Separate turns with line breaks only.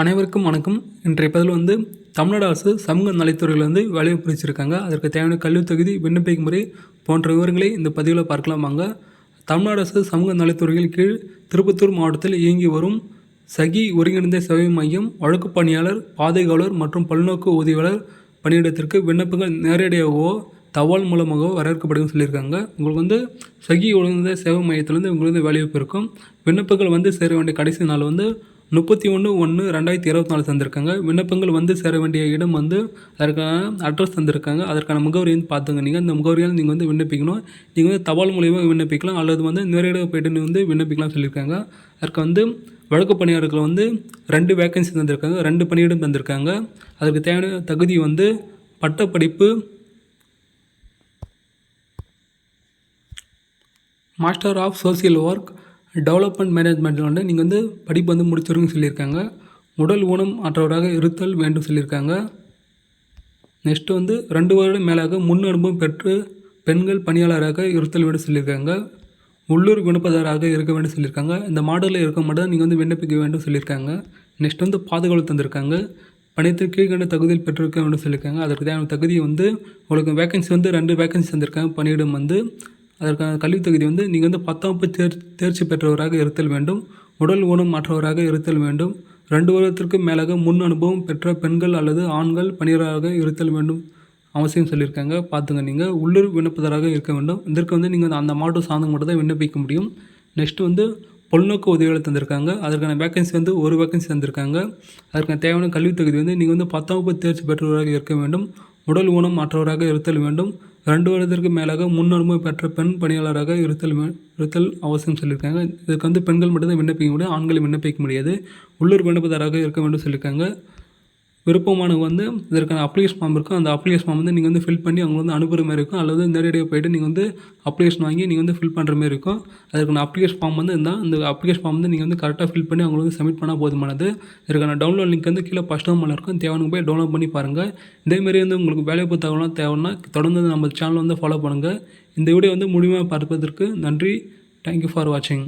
அனைவருக்கும் வணக்கம். இன்றைய பதில் தமிழ்நாடு அரசு சமூக நலத்துறையில் வேலையை பிரிச்சிருக்காங்க. அதற்கு தேவையான கல்வித் தகுதி, விண்ணப்பிக்கும் முறை போன்ற விவரங்களை இந்த பதிவில் பார்க்கலாம் வாங்க. தமிழ்நாடு அரசு சமூக நலத்துறையில் கீழ் திருப்பத்தூர் மாவட்டத்தில் இயங்கி வரும் சகி ஒருங்கிணைந்த சேவை மையம் வழக்கு பணியாளர், பாதுகாவலர் மற்றும் பல்நோக்கு உதவியாளர் பணியிடத்திற்கு விண்ணப்பங்கள் நேரடியாகவோ தபால் மூலமாகவோ வரவேற்கப்படுதுன்னு சொல்லியிருக்காங்க. உங்களுக்கு சகி ஒருங்கிணைந்த சேவை மையத்திலேருந்து உங்களுக்கு வேலைவாய்ப்பு இருக்கும். விண்ணப்பங்கள் சேர வேண்டிய கடைசி நாள் 31/1/2024 தந்திருக்காங்க. விண்ணப்பங்கள் சேர வேண்டிய இடம் அதற்கான அட்ரஸ் தந்திருக்காங்க. அதற்கான முகவரி பார்த்துங்க. நீங்கள் இந்த முகவரியால் நீங்கள் விண்ணப்பிக்கணும். நீங்கள் தபால் மூலியமாக விண்ணப்பிக்கலாம் அல்லது நேரடியாக போய்ட்டு விண்ணப்பிக்கலாம் சொல்லியிருக்காங்க. அதற்கு வழக்கு பணியாளர்கள் 2 வேக்கன்சி தந்திருக்காங்க. 2 பணியிடம் தந்திருக்காங்க. அதற்கு தேவையான தகுதி பட்டப்படிப்பு master of social work development management நீங்கள் படிப்பு முடிச்சிருக்குன்னு சொல்லியிருக்காங்க. உடல் ஊனம் அற்றவராக இருத்தல் வேண்டும் சொல்லியிருக்காங்க. நெக்ஸ்ட்டு 2 வருடம் மேலாக முன் அனுபவம் பெற்று பெண்கள் பணியாளராக இருத்தல் வேண்டும் சொல்லியிருக்காங்க. உள்ளூர் விண்ணப்பதாராக இருக்க வேண்டும் சொல்லியிருக்காங்க. இந்த மாடலில் இருக்க மட்டும் நீங்கள் விண்ணப்பிக்க வேண்டும் சொல்லியிருக்காங்க. நெக்ஸ்ட் பாதுகாவலர் தந்திருக்காங்க. பணியத்திற்கு கீழ்கண்ட தகுதியில் பெற்றிருக்க வேண்டும் சொல்லியிருக்காங்க. அதற்கு தேவையான தகுதி உங்களுக்கு வேக்கன்சி 2 வேக்கன்சி தந்திருக்காங்க. பணியிடம் அதற்கான கல்வித் தகுதி நீங்கள் 10ஆம் வகுப்பு தேர்ச்சி பெற்றவராக இருத்தல் வேண்டும். உடல் ஊனம் மற்றவராக இருத்தல் வேண்டும். 2 வருடத்திற்கு மேலாக முன் அனுபவம் பெற்ற பெண்கள் அல்லது ஆண்கள் பணியாளராக இருத்தல் வேண்டும் அவசியம் சொல்லியிருக்காங்க. பார்த்துங்க. நீங்கள் உள்ளூர் விண்ணப்பதாராக இருக்க வேண்டும். இதற்கு நீங்கள் அந்த மாவட்டம் சார்ந்த மட்டும் தான் விண்ணப்பிக்க முடியும். நெக்ஸ்ட்டு பல்நோக்கு உதவியாளர் தந்திருக்காங்க. அதற்கான வேக்கன்சி 1 வேக்கன்சி தந்திருக்காங்க. அதற்கான தேவையான கல்வித் தகுதி நீங்கள் 10ஆம் வகுப்பு தேர்ச்சி பெற்றவராக இருக்க வேண்டும். உடல் ஊனம் மற்றவராக இருத்தல் வேண்டும். 2 வருடத்திற்கு மேலாக முன் அனுபவம் பெற்ற பெண் பணியாளராக இருத்தல் அவசியம் சொல்லியிருக்காங்க. இதுக்கு பெண்கள் மட்டும்தான் விண்ணப்பிக்க முடியும். ஆண்களை விண்ணப்பிக்க முடியாது. உள்ளூர் விண்ணப்பதாராக இருக்க வேண்டும் சொல்லியிருக்காங்க. விருப்பமானவங்க இதற்கான அப்ளிகேஷன் ஃபார்ம் இருக்கும். அந்த அப்ளிகேஷன் ஃபார்ம் நீங்கள் ஃபில் பண்ணி அவங்க அனுப்புகிற மாதிரி இருக்கும். அல்லது நேரடியாக போய்ட்டு நீங்கள் அப்ளிகேஷன் வாங்கி நீங்கள் ஃபில் பண்ணுற மாதிரி இருக்கும். அதற்கான அப்ளிகேஷன் ஃபார்ம் இருந்தால் அந்த அப்ளிகேஷன் ஃபார்ம் நீங்கள் கரெக்டாக ஃபில் பண்ணி அவங்களுக்கு சப்மிட் பண்ணால் போதுமானது. இதற்கான டவுன்லோட் லிங்க் கீழே ஃபஸ்ட் மேலே இருக்கும். தேவையான போய் டவுன்லோட் பண்ணி பாருங்கள். இதேமாரி உங்களுக்கு வேலைவாய்ப்பு தகவலாம் தேவைன்னா தொடர்ந்து நம்ம சேனல் ஃபாலோ பண்ணுங்கள். இந்த வீடியோ முழுமையாக பார்ப்பதற்கு நன்றி. தேங்க்யூ ஃபார் வாட்சிங்.